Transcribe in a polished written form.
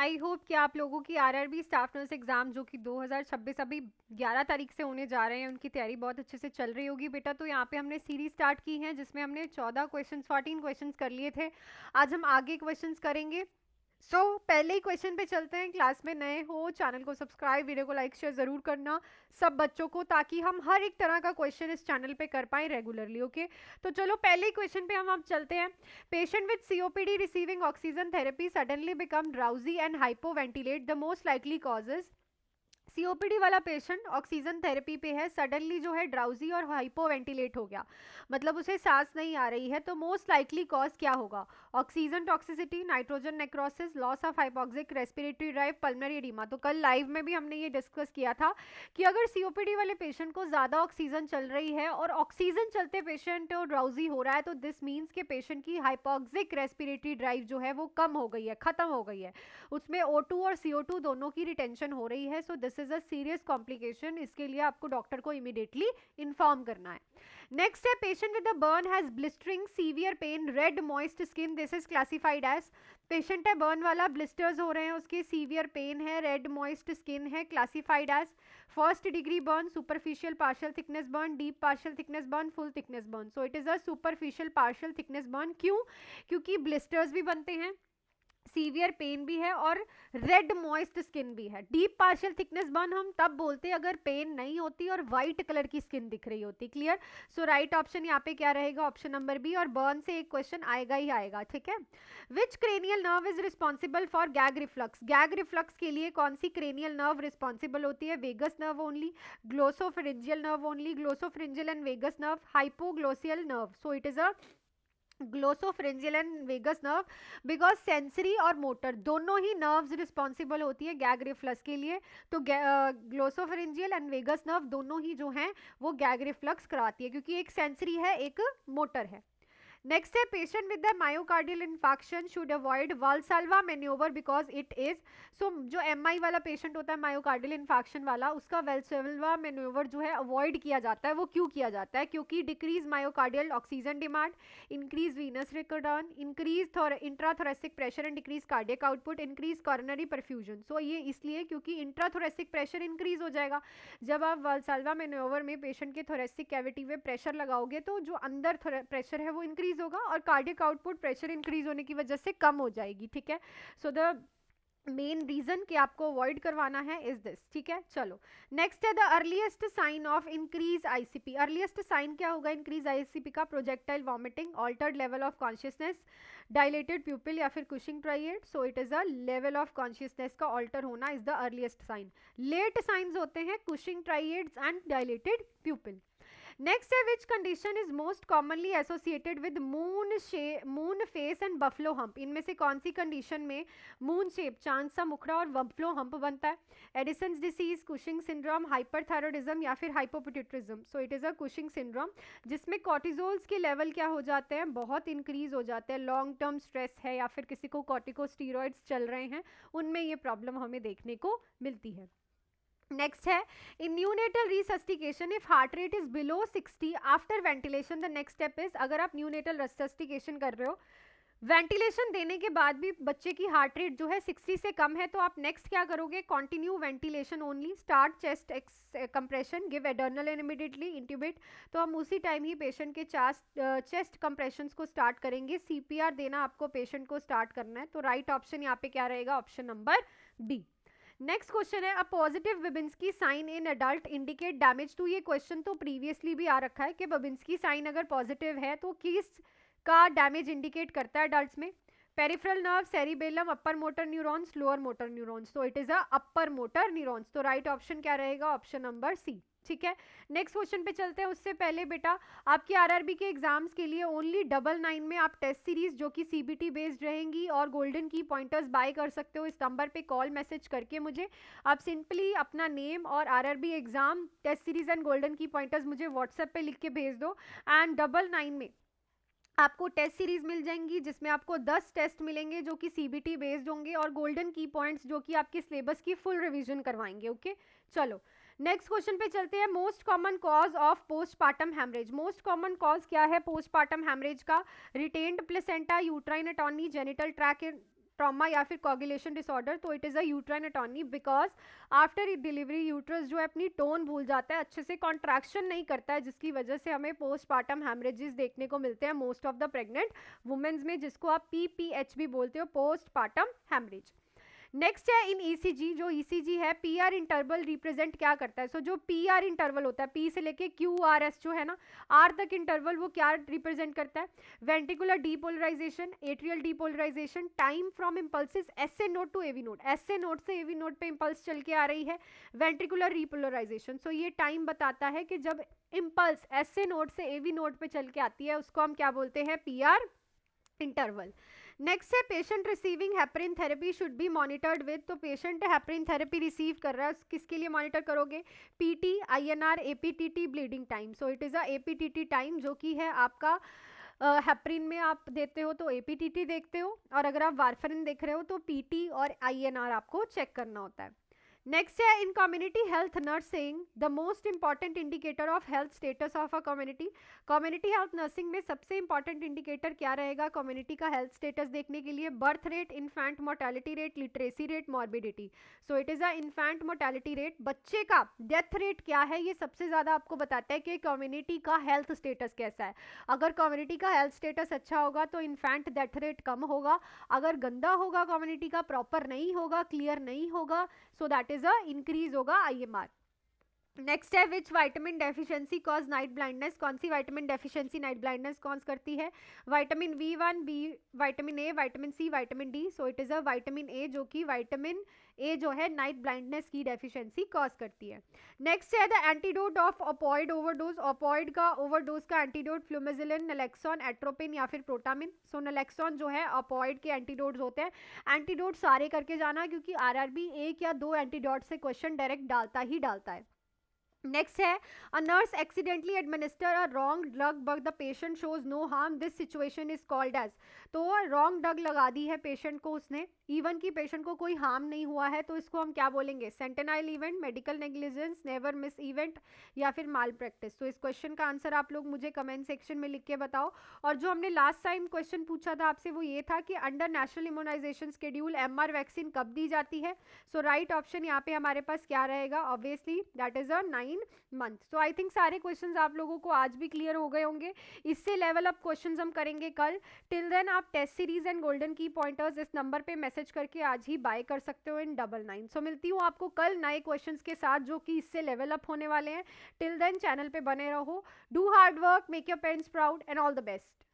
I hope कि आप लोगों की आरआरबी स्टाफ नर्स एग्जाम जो कि 2026 अभी 11 तारीख से होने जा रहे हैं, उनकी तैयारी बहुत अच्छे से चल रही होगी बेटा। तो यहाँ पे हमने सीरीज स्टार्ट की है जिसमें हमने 14 क्वेश्चंस कर लिए थे। आज हम आगे क्वेश्चंस करेंगे। पहले ही क्वेश्चन पे चलते हैं। क्लास में नए हो, चैनल को सब्सक्राइब, वीडियो को लाइक शेयर जरूर करना सब बच्चों को, ताकि हम हर एक तरह का क्वेश्चन इस चैनल पे कर पाए रेगुलरली। ओके, तो चलो पहले ही क्वेश्चन पे हम चलते हैं। Patient with COPD receiving oxygen therapy suddenly become drowsy and hypoventilate, the most likely causes. COPD वाला पेशेंट ऑक्सीजन थेरेपी पे है, सडनली जो है ड्राउजी और हाइपोवेंटिलेट हो गया, मतलब उसे सांस नहीं आ रही है, तो मोस्ट लाइकली कॉज क्या होगा? Oxygen toxicity, nitrogen necrosis, loss of hypoxic respiratory drive, pulmonary oedema. तो कल लाइव में भी हमने ये डिस्कस किया था कि अगर सीओपीडी वाले पेशेंट को ज़्यादा ऑक्सीजन चल रही है और ऑक्सीजन चलते पेशेंट ड्राउजी हो रहा है, तो दिस मीन्स के पेशेंट की हाइपोक्सिक रेस्पिरेटरी ड्राइव जो है वो कम हो गई है, खत्म हो गई है, उसमें O2 और CO2 दोनों की रिटेंशन हो रही है। So this is a serious complication. इसके लिए आपको डॉक्टर को इमीडिएटली इन्फॉर्म करना है। नेक्स्ट है patient with the burn has blistering severe pain, red moist skin, this is classified as. Patient है बर्न वाला, ब्लिस्टर्स हो रहे हैं, उसके सीवियर पेन है, रेड मॉइस्ट स्किन है, classified as first degree burn, superficial partial thickness burn, deep partial thickness burn, full thickness burn. So it is a superficial partial thickness burn. क्यों? क्योंकि blisters भी बनते हैं, सीवियर पेन भी है और रेड मॉइस्ट स्किन भी है। डीप पार्शियल थिकनेस बर्न हम तब बोलते हैं अगर पेन नहीं होती और वाइट कलर की स्किन दिख रही होती। क्लियर? सो राइट ऑप्शन यहाँ पे क्या रहेगा? Option number B. और बर्न से एक क्वेश्चन आएगा ही आएगा, ठीक है। Which cranial nerve is responsible for gag reflux? Gag reflux के लिए कौन सी क्रेनियल नर्व रिस्पॉन्सिबल होती है? Vagus nerve only, glossopharyngeal nerve only, glossopharyngeal and vagus nerve, hypoglossal nerve. So it is a glossopharyngeal and vagus nerve, because sensory और motor दोनों ही nerves responsible होती है गैग रिफ्लक्स के लिए। तो ग्लोसोफ्रेंजियल एंड वेगस नर्व दोनों ही जो हैं वो गैग रिफ्लक्स कराती है, क्योंकि एक सेंसरी है एक मोटर है। नेक्स्ट है patient with the myocardial infection should avoid valsalva manoeuvre because it is. So जो एमआई वाला पेशेंट होता है, मायोकार्डियल इन्फेक्शन वाला, उसका वाल्साल्वा मैन्योवर जो है अवॉइड किया जाता है। वो क्यों किया जाता है? क्योंकि decrease myocardial oxygen demand, increase venous return, increase intrathoracic pressure and decrease cardiac output, increase coronary perfusion. So ये इसलिए क्योंकि इंट्राथोरेसिक प्रेशर इंक्रीज हो जाएगा। जब आप वाल्साल्वा मैन्योवर में पेशेंट के थोरेसिक कैविटी में प्रेशर लगाओगे तो जो अंदर प्रेशर है वो इंक्रीज होगा और कार्डियक आउटपुट प्रेशर इंक्रीज होने की वजह से कम हो जाएगी, ठीक है। सो द मेन रीजन कि आपको अवॉइड करवाना है इज दिस, ठीक है। चलो नेक्स्ट है the earliest sign of increase ICP. Earliest sign क्या होगा इंक्रीज आईसीपी का? Projectile vomiting, altered level of consciousness, dilated pupil या फिर Cushing triad. So it is a level of consciousness का ऑल्टर होना is the earliest sign. Late signs होते हैं Cushing triads and dilated pupil. Next है which condition is most commonly associated with moon face and buffalo hump? इनमें से कौन सी condition में moon shape, चांद सा मुखड़ा और बफलो हम्प बनता है? Addison's disease, Cushing syndrome, hyperthyroidism या फिर hypopituitarism. So it is a Cushing syndrome, जिसमें कॉर्टिजोल्स के लेवल क्या हो जाते हैं? बहुत इंक्रीज हो जाते हैं। लॉन्ग टर्म स्ट्रेस है या फिर किसी को कॉर्टिकोस्टीरॉइड्स चल रहे हैं, उनमें ये प्रॉब्लम हमें देखने को मिलती है। नेक्स्ट है in neonatal resuscitation, if heart rate is below 60 after ventilation, the next step is. अगर आप न्यूनेटल रिसस्टिकेशन कर रहे हो, वेंटिलेशन देने के बाद भी बच्चे की हार्ट रेट जो है 60 से कम है, तो आप नेक्स्ट क्या करोगे? Continue ventilation only, start chest compression, give adrenal immediately, intubate. तो हम उसी टाइम ही पेशेंट के चेस्ट कंप्रेशन को स्टार्ट करेंगे। सीपीआर देना आपको पेशेंट को स्टार्ट करना है। तो राइट ऑप्शन यहाँ पे क्या रहेगा? Option number B. Next question है a positive Babinski sign in adult indicate damage to. ये क्वेश्चन तो प्रीवियसली भी आ रखा है कि बेबिंस्की साइन अगर पॉजिटिव है तो किस का डैमेज इंडिकेट करता है अडल्ट्स में? Peripheral nerve, cerebellum, upper motor neurons, lower motor neurons. तो it is a upper motor neurons. तो राइट ऑप्शन क्या रहेगा? ऑप्शन नंबर सी, ठीक है। नेक्स्ट क्वेश्चन पे चलते हैं। उससे पहले बेटा आपके आरआरबी के एग्जाम्स के लिए ओनली 99 में आप टेस्ट सीरीज जो कि सीबीटी बेस्ड रहेंगी और गोल्डन की पॉइंटर्स बाय कर सकते हो। इस नंबर पे कॉल मैसेज करके मुझे आप सिंपली अपना नेम और RRB exam test series and golden key pointers मुझे व्हाट्सएप पे लिख के भेज दो। एंड 99 में आपको टेस्ट सीरीज मिल जाएंगी जिसमें आपको 10 टेस्ट मिलेंगे जो कि सीबीटी बेस्ड होंगे और गोल्डन की पॉइंट्स जो कि आपके सिलेबस की फुल रिवीजन करवाएंगे। ओके चलो नेक्स्ट क्वेश्चन पे चलते हैं। Most common cause of postpartum haemorrhage. Most common cause क्या है पोस्टपार्टम हैमरेज का? Retained placenta, uterine atony, genital tract trauma या फिर कोगुलेशन डिसऑर्डर, तो it is a uterine atony, because after delivery uterus जो है अपनी टोन भूल जाता है, अच्छे से कॉन्ट्रैक्शन नहीं करता है, जिसकी वजह से हमें पोस्टपार्टम हेमरेजेस देखने को मिलते हैं most of the pregnant women's में, जिसको आप PPH भी बोलते हो, पोस्टपार्टम हेमरेज। नेक्स्ट है इन ईसीजी, जो ईसीजी है पीआर इंटरवल रिप्रेजेंट क्या करता है। सो जो पीआर इंटरवल होता है, पी से लेके QRS जो है ना, आर तक इंटरवल, वो क्या रिप्रेजेंट करता है, ventricular depolarisation, atrial depolarisation, time from impulses SA node to AV node, SA node से AV नोड पे इम्पल्स चल के आ रही है, वेंट्रिकुलर रिपोलराइजेशन। सो ये टाइम बताता है कि जब इम्पल्स SA नोड से AV नोड पे चल के आती है, उसको हम क्या बोलते हैं, पीआर इंटरवल। नेक्स्ट है patient receiving heparin therapy should be monitored with, तो पेशेंट हेपरिन थेरेपी रिसीव कर रहा है, किसके लिए मॉनिटर करोगे, PT, INR, APTT, bleeding time. So it is a APTT time, जो कि है आपका हेपरिन में आप देते हो तो APTT देखते हो, और अगर आप वारफरिन देख रहे हो तो PT और INR आपको चेक करना होता है। नेक्स्ट है इन community health nursing the most important indicator of health status of a community. Community health nursing में सबसे इंपॉर्टेंट इंडिकेटर क्या रहेगा कम्युनिटी का हेल्थ स्टेटस देखने के लिए, birth rate, infant mortality rate, literacy rate, morbidity. So it is a infant mortality rate, बच्चे का डेथ रेट क्या है, ये सबसे ज़्यादा आपको बताता है कि कम्युनिटी का हेल्थ स्टेटस कैसा है। अगर कम्युनिटी का हेल्थ स्टेटस अच्छा होगा तो इन्फेंट डेथ रेट कम होगा, अगर गंदा होगा कम्युनिटी का, प्रॉपर नहीं होगा, क्लियर नहीं होगा, so that is a increase होगा IMR। नेक्स्ट है which vitamin deficiency cause night blindness, कौन सी vitamin deficiency night blindness cause करती है, vitamin B1, B, vitamin A, vitamin C, vitamin D। So it is a vitamin A, जो कि vitamin A जो है नाइट ब्लाइंडनेस की डेफिशिएंसी कॉज करती है। नेक्स्ट है the antidote of opioid overdose, opioid का ओवरडोज का एंटीडोट फ्लूमेजिलिन, नलेक्सोन, एट्रोपिन या फिर प्रोटामिन। सो नलेक्सोन जो है ओपॉइड के एंटीडोट्स होते हैं, एंटीडोट सारे करके जाना क्योंकि RRB 1 या 2 एंटीडोट से क्वेश्चन डायरेक्ट डालता ही डालता है। नेक्स्ट है a nurse accidentally administer a wrong drug but the patient shows no harm, this situation is called as. तो रॉन्ग ड्रग लगा दी है पेशेंट को उसने, इवन की पेशेंट को कोई हार्म नहीं हुआ है, तो इसको हम क्या बोलेंगे, sentinel event, medical negligence, never miss event या फिर माल प्रैक्टिस। तो इस क्वेश्चन का आंसर आप लोग मुझे कमेंट सेक्शन में लिख के बताओ। और जो हमने लास्ट टाइम क्वेश्चन पूछा था आपसे वो ये था कि under national immunisation schedule MR vaccine कब दी जाती है। सो राइट ऑप्शन यहाँ पे हमारे पास क्या रहेगा, obviously that is a 9 month. तो आई थिंक सारे क्वेश्चंस आप लोगों को आज भी क्लियर हो गए होंगे, इससे लेवल अप क्वेश्चंस हम करेंगे कल। टिल देन आप test series and golden key pointers इस नंबर पे मैसेज करके आज ही बाय कर सकते हो इन 99। सो मिलती हूँ आपको कल नए क्वेश्चंस के साथ जो कि इससे लेवल अप होने वाले हैं। टिल देन चैनल पे बने रहो, do hard work, make your parents proud and all the best.